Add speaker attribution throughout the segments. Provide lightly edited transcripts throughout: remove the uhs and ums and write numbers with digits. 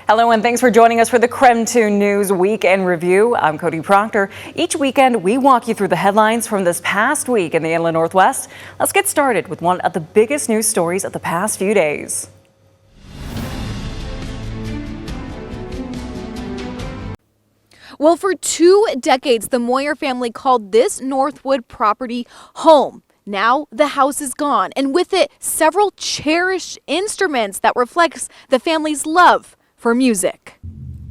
Speaker 1: Hello and thanks for joining us for the KREM 2 News Weekend Review. I'm Cody Proctor. Each weekend we walk you through the headlines from this past week in the Inland Northwest. Let's get started with one of the biggest news stories of the past few days.
Speaker 2: Well, for 2 decades, the Moyer family called this Northwood property home. Now the house is gone, and with it, several cherished instruments that reflects the family's love for music.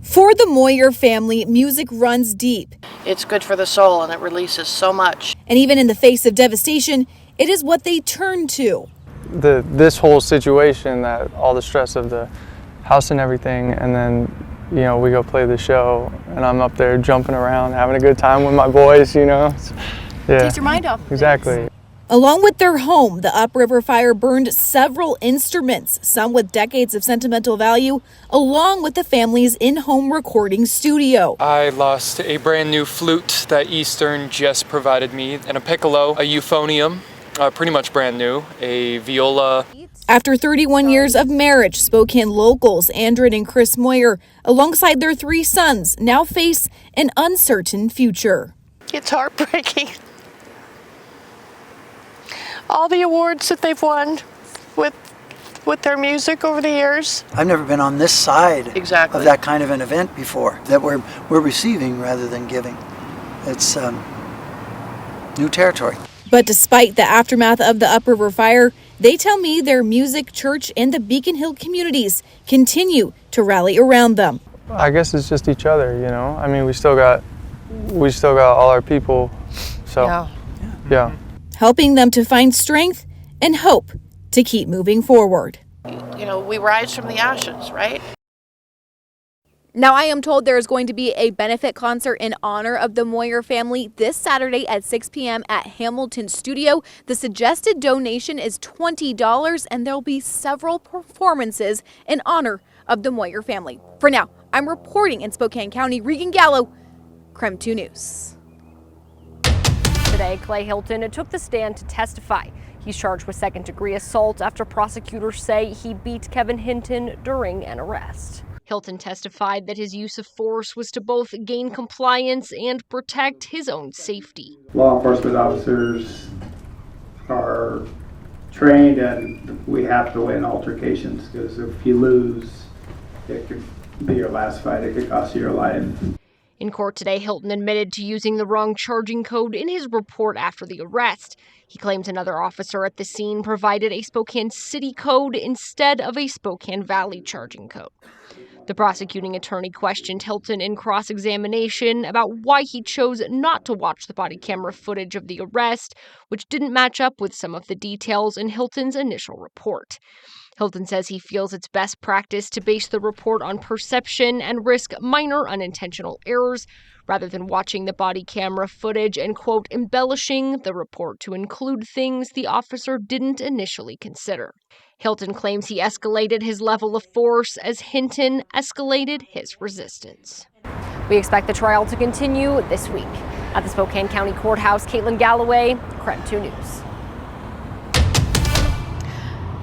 Speaker 2: For the Moyer family, music runs deep.
Speaker 3: It's good for the soul and it releases so much.
Speaker 2: And even in the face of devastation, it is what they turn to.
Speaker 4: This whole situation, that all the stress of the house and everything, and then we go play the show and I'm up there jumping around, having a good time with my boys, Yeah.
Speaker 2: Takes your mind off.
Speaker 4: Exactly.
Speaker 2: Along with their home, the Upriver Fire burned several instruments, some with decades of sentimental value, along with the family's in-home recording studio.
Speaker 5: I lost a brand new flute that Eastern just provided me, and a piccolo, a euphonium, pretty much brand new, a viola.
Speaker 2: After 31 years of marriage, Spokane locals Andrin and Chris Moyer, alongside their 3 sons, now face an uncertain future.
Speaker 3: It's heartbreaking. All the awards that they've won with their music over the years.
Speaker 6: I've never been on this side
Speaker 3: Exactly.
Speaker 6: of that kind of an event before, that we're receiving rather than giving. It's new territory.
Speaker 2: But despite the aftermath of the Upriver Fire, they tell me their music, church, and the Beacon Hill communities continue to rally around them.
Speaker 4: I guess it's just each other, I mean, we still got all our people, so yeah.
Speaker 2: Helping them to find strength and hope to keep moving forward.
Speaker 3: We rise from the ashes, right?
Speaker 2: Now, I am told there is going to be a benefit concert in honor of the Moyer family this Saturday at 6 p.m. at Hamilton Studio. The suggested donation is $20, and there'll be several performances in honor of the Moyer family. For now, I'm reporting in Spokane County. Regan Gallo, KREM 2 News.
Speaker 7: Today, Clay Hilton took the stand to testify. He's charged with second-degree assault after prosecutors say he beat Kevin Hinton during an arrest. Hilton testified that his use of force was to both gain compliance and protect his own safety.
Speaker 8: Law enforcement officers are trained, and we have to win altercations, because if you lose, it could be your last fight. It could cost you your life.
Speaker 7: In court today, Hilton admitted to using the wrong charging code in his report after the arrest. He claims another officer at the scene provided a Spokane City code instead of a Spokane Valley charging code. The prosecuting attorney questioned Hilton in cross-examination about why he chose not to watch the body camera footage of the arrest, which didn't match up with some of the details in Hilton's initial report. Hilton says he feels it's best practice to base the report on perception and risk minor unintentional errors rather than watching the body camera footage and, quote, embellishing the report to include things the officer didn't initially consider. Hilton claims he escalated his level of force as Hinton escalated his resistance. We expect the trial to continue this week. At the Spokane County Courthouse, Caitlin Galloway, KREM 2 News.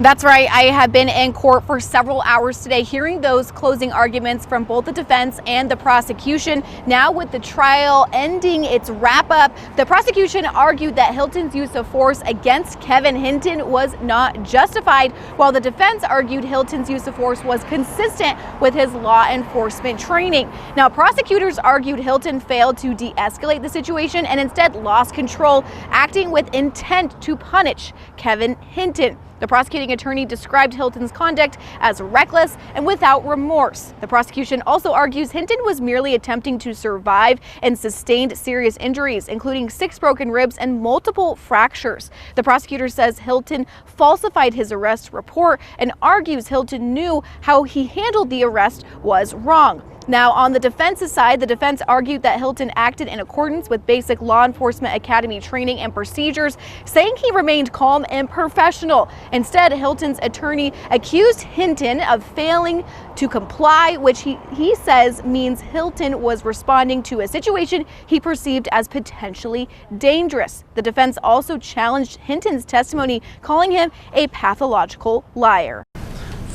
Speaker 2: That's right. I have been in court for several hours today, hearing those closing arguments from both the defense and the prosecution. Now, with the trial ending its wrap up, the prosecution argued that Hilton's use of force against Kevin Hinton was not justified, while the defense argued Hilton's use of force was consistent with his law enforcement training. Now, prosecutors argued Hilton failed to de-escalate the situation and instead lost control, acting with intent to punish Kevin Hinton. The prosecuting attorney described Hilton's conduct as reckless and without remorse. The prosecution also argues Hinton was merely attempting to survive and sustained serious injuries, including 6 broken ribs and multiple fractures. The prosecutor says Hilton falsified his arrest report and argues Hilton knew how he handled the arrest was wrong. Now, on the defense's side, the defense argued that Hilton acted in accordance with basic law enforcement academy training and procedures, saying he remained calm and professional. Instead, Hilton's attorney accused Hinton of failing to comply, which he says means Hilton was responding to a situation he perceived as potentially dangerous. The defense also challenged Hinton's testimony, calling him a pathological liar.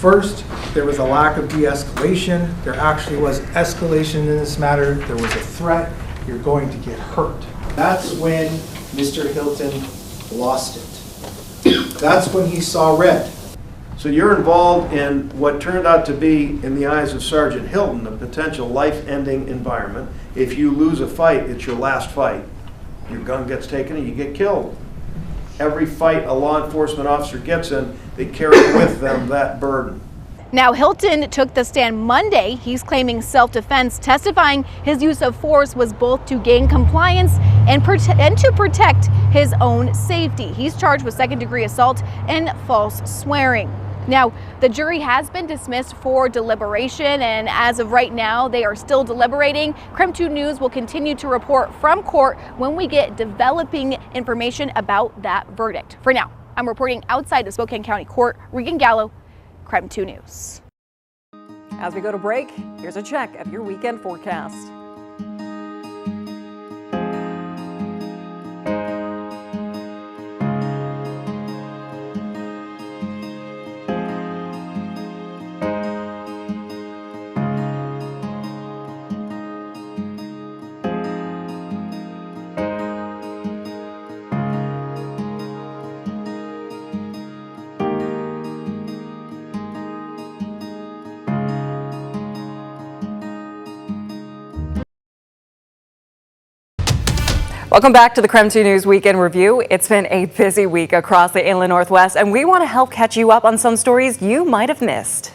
Speaker 9: First, there was a lack of de-escalation. There actually was escalation in this matter. There was a threat. You're going to get hurt. That's when Mr. Hilton lost it. That's when he saw red.
Speaker 10: So you're involved in what turned out to be, in the eyes of Sergeant Hilton, a potential life-ending environment. If you lose a fight, it's your last fight. Your gun gets taken and you get killed. Every fight a law enforcement officer gets in, they carry with them that burden.
Speaker 2: Now, Hilton took the stand Monday. He's claiming self-defense, testifying his use of force was both to gain compliance and to protect his own safety. He's charged with second-degree assault and false swearing. Now, the jury has been dismissed for deliberation, and as of right now, they are still deliberating. KREM 2 News will continue to report from court when we get developing information about that verdict. For now, I'm reporting outside the Spokane County Court. Regan Gallo, KREM 2 News.
Speaker 1: As we go to break, here's a check of your weekend forecast. Welcome back to the KREM 2 News Weekend Review. It's been a busy week across the Inland Northwest, and we want to help catch you up on some stories you might have missed.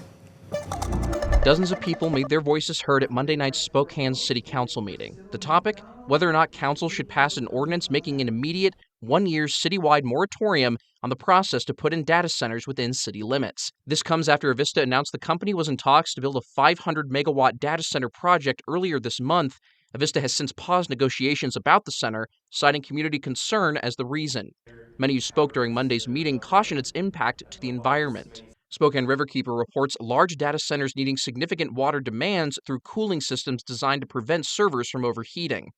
Speaker 11: Dozens of people made their voices heard at Monday night's Spokane City Council meeting. The topic, whether or not council should pass an ordinance making an immediate one-year citywide moratorium on the process to put in data centers within city limits. This comes after Avista announced the company was in talks to build a 500-megawatt data center project earlier this month. Avista has since paused negotiations about the center, citing community concern as the reason. Many who spoke during Monday's meeting cautioned its impact to the environment. Spokane Riverkeeper reports large data centers needing significant water demands through cooling systems designed to prevent servers from overheating.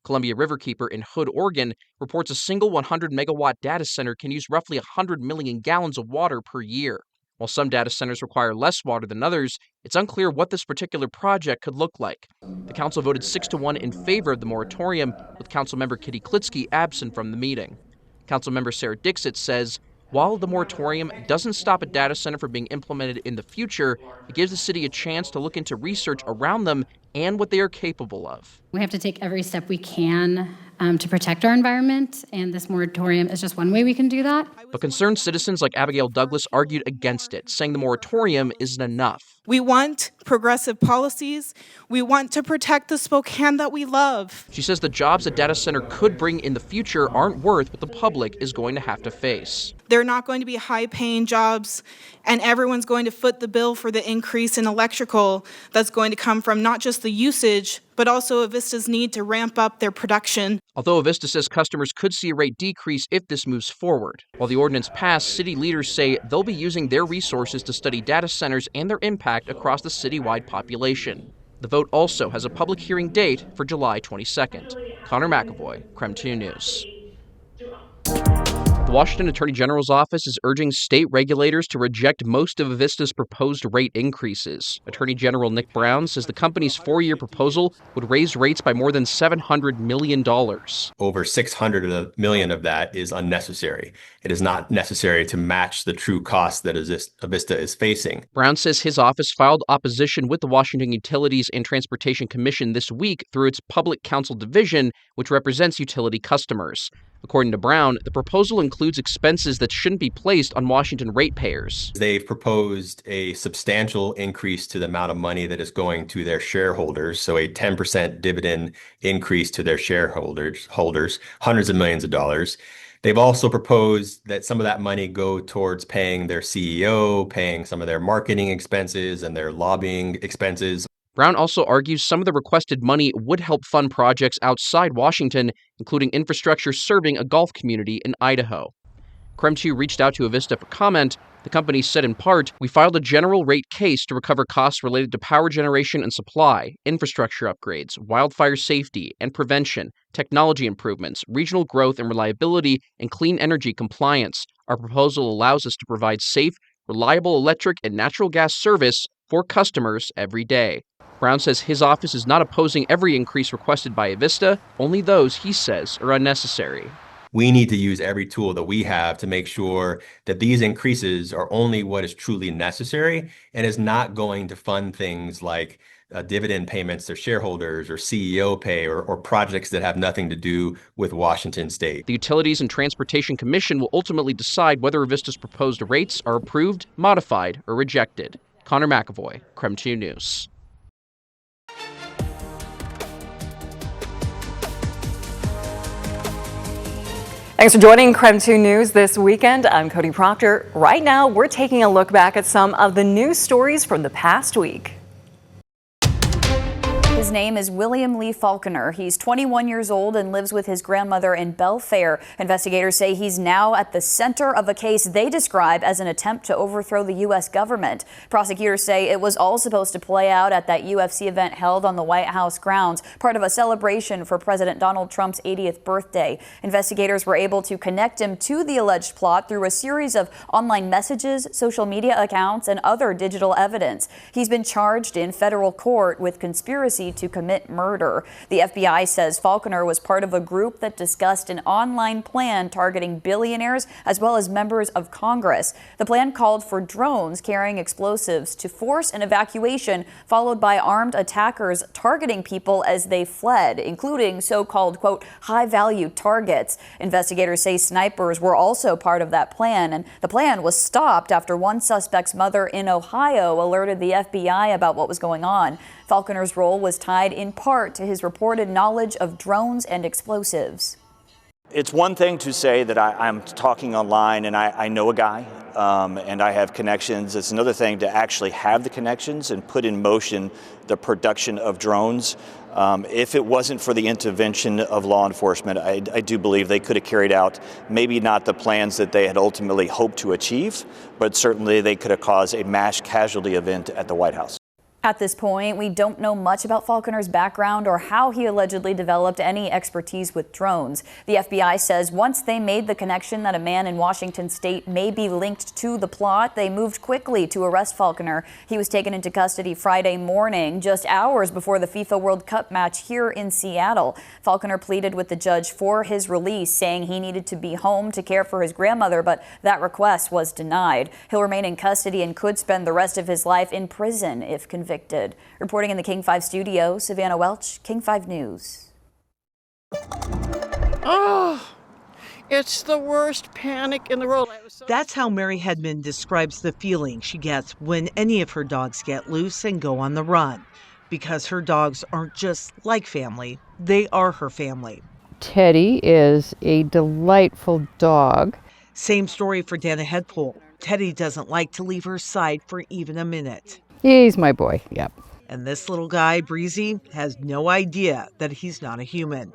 Speaker 11: Columbia Riverkeeper in Hood, Oregon, reports a single 100-megawatt data center can use roughly 100 million gallons of water per year. While some data centers require less water than others, it's unclear what this particular project could look like. The council voted 6-1 in favor of the moratorium, with Councilmember Kitty Klitsky absent from the meeting. Councilmember Sarah Dixit says, while the moratorium doesn't stop a data center from being implemented in the future, it gives the city a chance to look into research around them and what they are capable of.
Speaker 12: We have to take every step we can to protect our environment, and this moratorium is just one way we can do that.
Speaker 11: But concerned citizens like Abigail Douglas argued against it, saying the moratorium isn't enough.
Speaker 13: We want progressive policies. We want to protect the Spokane that we love.
Speaker 11: She says the jobs a data center could bring in the future aren't worth what the public is going to have to face.
Speaker 13: They're not going to be high-paying jobs, and everyone's going to foot the bill for the increase in electrical that's going to come from not just the usage, but also Avista's need to ramp up their production.
Speaker 11: Although Avista says customers could see a rate decrease if this moves forward. While the ordinance passed, city leaders say they'll be using their resources to study data centers and their impact across the citywide population. The vote also has a public hearing date for July 22nd. Connor McAvoy, KREM 2 News. The Washington Attorney General's office is urging state regulators to reject most of Avista's proposed rate increases. Attorney General Nick Brown says the company's 4-year proposal would raise rates by more than $700 million.
Speaker 14: Over $600 million of that is unnecessary. It is not necessary to match the true costs that Avista is facing.
Speaker 11: Brown says his office filed opposition with the Washington Utilities and Transportation Commission this week through its Public Counsel Division, which represents utility customers. According to Brown, the proposal includes expenses that shouldn't be placed on Washington ratepayers.
Speaker 14: They've proposed a substantial increase to the amount of money that is going to their shareholders, so a 10% dividend increase to their shareholders, hundreds of millions of dollars. They've also proposed that some of that money go towards paying their CEO, paying some of their marketing expenses and their lobbying expenses.
Speaker 11: Brown also argues some of the requested money would help fund projects outside Washington, including infrastructure serving a golf community in Idaho. KREM 2 reached out to Avista for comment. The company said in part, "We filed a general rate case to recover costs related to power generation and supply, infrastructure upgrades, wildfire safety and prevention, technology improvements, regional growth and reliability, and clean energy compliance. Our proposal allows us to provide safe, reliable electric and natural gas service for customers every day. Brown says his office is not opposing every increase requested by Avista, only those he says are unnecessary.
Speaker 14: We need to use every tool that we have to make sure that these increases are only what is truly necessary and is not going to fund things like dividend payments to shareholders or CEO pay or projects that have nothing to do with Washington State.
Speaker 11: The Utilities and Transportation Commission will ultimately decide whether Avista's proposed rates are approved, modified, or rejected. Connor McAvoy, KREM 2 News.
Speaker 1: Thanks for joining KREM 2 News this weekend. I'm Cody Proctor. Right now, we're taking a look back at some of the news stories from the past week.
Speaker 15: His name is William Lee Falconer. He's 21 years old and lives with his grandmother in Belfair. Investigators say he's now at the center of a case they describe as an attempt to overthrow the U.S. government. Prosecutors say it was all supposed to play out at that UFC event held on the White House grounds, part of a celebration for President Donald Trump's 80th birthday. Investigators were able to connect him to the alleged plot through a series of online messages, social media accounts, and other digital evidence. He's been charged in federal court with conspiracy to commit murder. The FBI says Falconer was part of a group that discussed an online plan targeting billionaires as well as members of Congress. The plan called for drones carrying explosives to force an evacuation, followed by armed attackers targeting people as they fled, including so-called, quote, high-value targets. Investigators say snipers were also part of that plan, and the plan was stopped after one suspect's mother in Ohio alerted the FBI about what was going on. Falconer's role was tied in part to his reported knowledge of drones and explosives.
Speaker 16: It's one thing to say that I'm talking online and I know a guy and I have connections. It's another thing to actually have the connections and put in motion the production of drones. If it wasn't for the intervention of law enforcement, I do believe they could have carried out maybe not the plans that they had ultimately hoped to achieve, but certainly they could have caused a mass casualty event at the White House.
Speaker 15: At this point, we don't know much about Falconer's background or how he allegedly developed any expertise with drones. The FBI says once they made the connection that a man in Washington state may be linked to the plot, they moved quickly to arrest Falconer. He was taken into custody Friday morning, just hours before the FIFA World Cup match here in Seattle. Falconer pleaded with the judge for his release, saying he needed to be home to care for his grandmother, but that request was denied. He'll remain in custody and could spend the rest of his life in prison if convicted. Reporting in the King 5 studio, Savannah Welch, King 5 News.
Speaker 3: Oh, it's the worst panic in the world.
Speaker 17: That's how Mary Hedman describes the feeling she gets when any of her dogs get loose and go on the run. Because her dogs aren't just like family, they are her family.
Speaker 18: Teddy is a delightful dog.
Speaker 17: Same story for Dana Headpole. Teddy doesn't like to leave her side for even a minute.
Speaker 18: He's my boy, yep.
Speaker 17: And this little guy, Breezy, has no idea that he's not a human.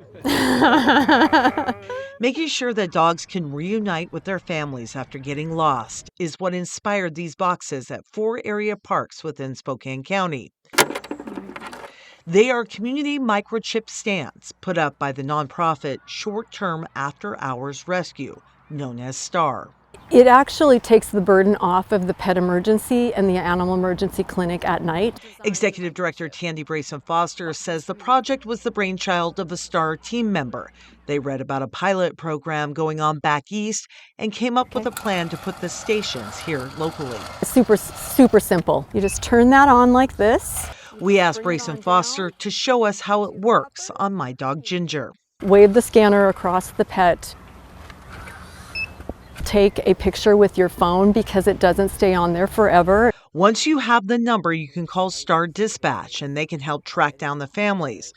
Speaker 17: Making sure that dogs can reunite with their families after getting lost is what inspired these boxes at 4 area parks within Spokane County. They are community microchip stands put up by the nonprofit Short-Term After Hours Rescue, known as STAR.
Speaker 19: It actually takes the burden off of the pet emergency and the animal emergency clinic at night.
Speaker 17: Executive Director Tandy Brayson Foster says the project was the brainchild of a STAR team member. They read about a pilot program going on back east and came up with a plan to put the stations here locally.
Speaker 19: Super simple. You just turn that on like this.
Speaker 17: We asked Brayson Foster to show us how it works on my dog Ginger.
Speaker 19: Wave the scanner across the pet. Take a picture with your phone because it doesn't stay on there forever.
Speaker 17: Once you have the number, you can call STAR Dispatch and they can help track down the families.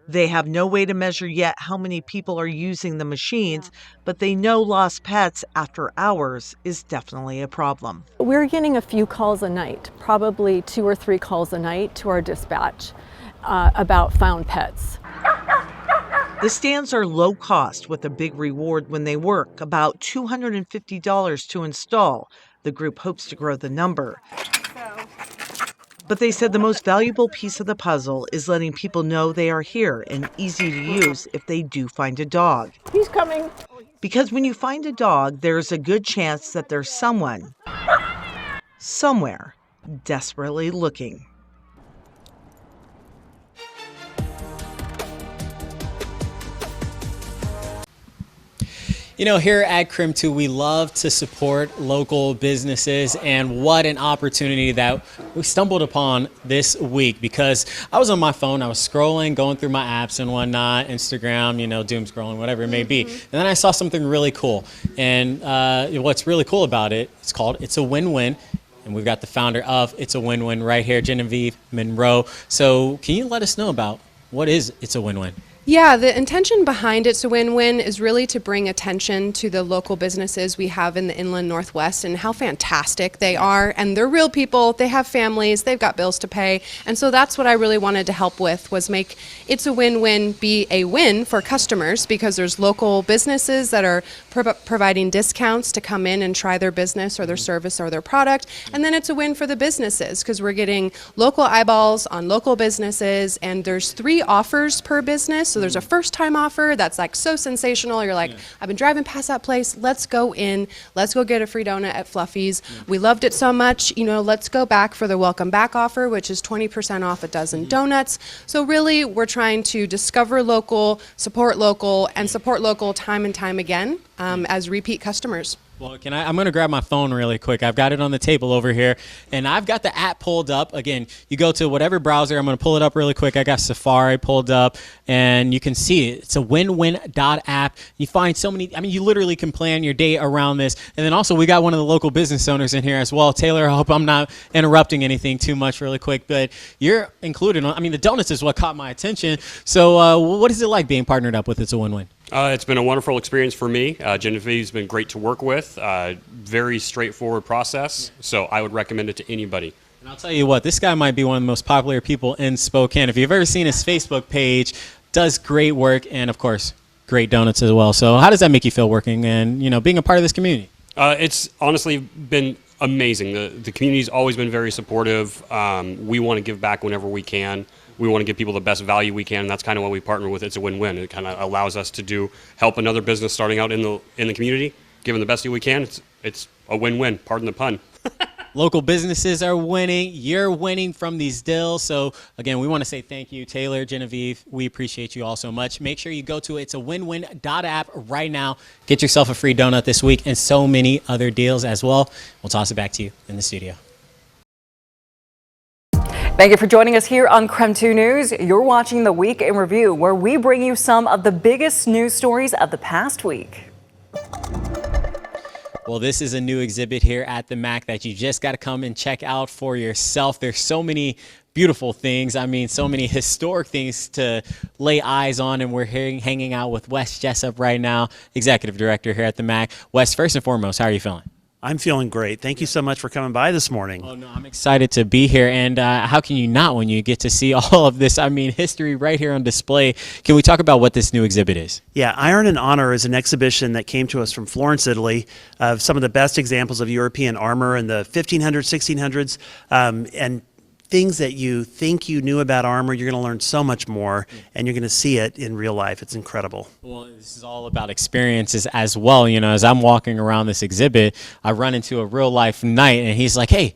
Speaker 17: They have no way to measure yet how many people are using the machines, but they know lost pets after hours is definitely a problem.
Speaker 19: We're getting a few calls a night, probably 2 or 3 calls a night to our dispatch about found pets.
Speaker 17: The stands are low cost with a big reward when they work, about $250 to install. The group hopes to grow the number. But they said the most valuable piece of the puzzle is letting people know they are here and easy to use if they do find a dog.
Speaker 3: He's coming.
Speaker 17: Because when you find a dog, there's a good chance that there's someone somewhere, desperately looking.
Speaker 20: You know, here at KREM 2, we love to support local businesses, and what an opportunity that we stumbled upon this week, because I was on my phone, I was scrolling, going through my apps and whatnot, Instagram, you know, doom scrolling, whatever it may be. And then I saw something really cool. And what's really cool about it, it's called It's a Win-Win. And we've got the founder of It's a Win-Win right here, Genevieve Monroe. So can you let us know about what is It's a Win-Win?
Speaker 21: Yeah, the intention behind It's a Win-Win is really to bring attention to the local businesses we have in the Inland Northwest and how fantastic they are. And they're real people, they have families, they've got bills to pay. And so that's what I really wanted to help with, was make It's a Win-Win be a win for customers, because there's local businesses that are providing discounts to come in and try their business or their service or their product. And then it's a win for the businesses, because we're getting local eyeballs on local businesses, and there's 3 offers per business. So there's a first-time offer that's like so sensational. You're like, I've been driving past that place. Let's go in. Let's go get a free donut at Fluffy's. We loved it so much. You know, let's go back for the welcome back offer, which is 20% off a dozen donuts. So really, we're trying to discover local, support local, and support local time and time again as repeat customers.
Speaker 20: Well, I'm going to grab my phone really quick. I've got it on the table over here, and I've got the app pulled up. Again, you go to whatever browser. I'm going to pull it up really quick. I got Safari pulled up, and you can see it. It's a win-win.app. You find so many, I mean, you literally can plan your day around this. And then also, we got one of the local business owners in here as well. Taylor, I hope I'm not interrupting anything too much really quick, but you're included. I mean, the donuts is what caught my attention. So what is it like being partnered up with It's a Win-Win?
Speaker 22: It's been a wonderful experience for me. Genevieve's been great to work with. Very straightforward process, so I would recommend it to anybody.
Speaker 20: And I'll tell you what, this guy might be one of the most popular people in Spokane. If you've ever seen his Facebook page, does great work, and of course, great donuts as well. So how does that make you feel working and, you know, being a part of this community?
Speaker 22: It's honestly been amazing. The community's always been very supportive. We want to give back whenever we can. We want to give people the best value we can, and that's kind of what we partner with. It's a win-win. It kind of allows us to help another business starting out in the community, give them the best deal we can. It's a win-win, pardon the pun.
Speaker 20: Local businesses are winning. You're winning from these deals. So, again, we want to say thank you, Taylor, Genevieve. We appreciate you all so much. Make sure you go to itsawinwin.app right now. Get yourself a free donut this week and so many other deals as well. We'll toss it back to you in the studio.
Speaker 1: Thank you for joining us here on KREM 2 News. You're watching the Week in Review, where we bring you some of the biggest news stories of the past week.
Speaker 20: Well, this is a new exhibit here at the MAC that you just got to come and check out for yourself. There's so many beautiful things. I mean, so many historic things to lay eyes on, and we're hanging out with Wes Jessup right now, Executive Director here at the MAC. Wes, first and foremost, how are you feeling?
Speaker 23: I'm feeling great. Thank you so much for coming by this morning.
Speaker 20: Oh, no, I'm excited to be here. And how can you not when you get to see all of this? I mean, history right here on display. Can we talk about what this new exhibit is?
Speaker 23: Yeah, Iron and Honor is an exhibition that came to us from Florence, Italy, of some of the best examples of European armor in the 1500s, 1600s, and things that you think you knew about armor. You're going to learn so much more, and you're going to see it in real life. It's incredible.
Speaker 20: Well, this is all about experiences as well. You know, as I'm walking around this exhibit, I run into a real life knight, and he's like, hey,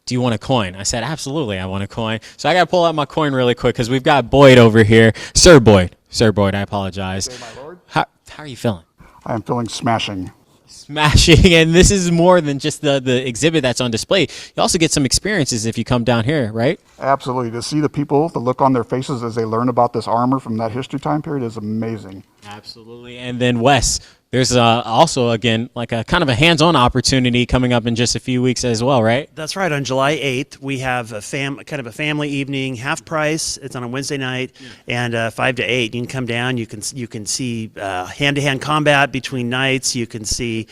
Speaker 20: do you want a coin? I said, absolutely, I want a coin. So I got to pull out my coin really quick because we've got Boyd over here. Sir Boyd, I apologize.
Speaker 24: My lord.
Speaker 20: How are you feeling?
Speaker 24: I am feeling smashing.
Speaker 20: Smashing, and this is more than just the exhibit that's on display. You also get some experiences if you come down here, right?
Speaker 24: Absolutely. To see the people, the look on their faces as they learn about this armor from that history time period is amazing.
Speaker 20: Absolutely. And then Wes, there's also, again, like a kind of a hands-on opportunity coming up in just a few weeks as well, right?
Speaker 23: That's right. On July 8th, we have a kind of a family evening, half price. It's on a Wednesday night, and 5 to 8. You can come down. You can see hand-to-hand combat between knights. You can see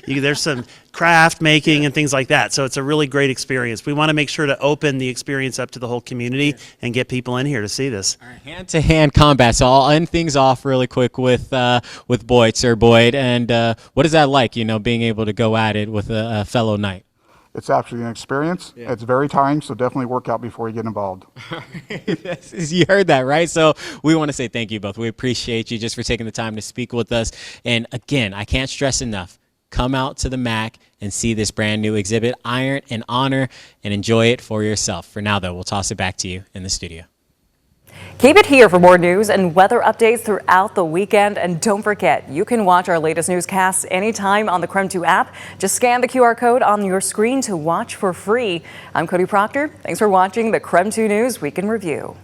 Speaker 23: there's some craft making and things like that. So it's a really great experience. We want to make sure to open the experience up to the whole community and get people in here to see this.
Speaker 20: All right, hand-to-hand combat. So I'll end things off really quick with Boyd, Sir Boyd. And what is that like, you know, being able to go at it with a fellow knight?
Speaker 24: It's actually an experience. Yeah. It's very tiring, so definitely work out before you get involved.
Speaker 20: You heard that, right? So we want to say thank you both. We appreciate you just for taking the time to speak with us. And again, I can't stress enough, come out to the MAC and see this brand new exhibit, Iron and Honor, and enjoy it for yourself. For now, though, we'll toss it back to you in the studio.
Speaker 1: Keep it here for more news and weather updates throughout the weekend. And don't forget, you can watch our latest newscasts anytime on the KREM 2 app. Just scan the QR code on your screen to watch for free. I'm Cody Proctor. Thanks for watching the KREM 2 News Week in Review.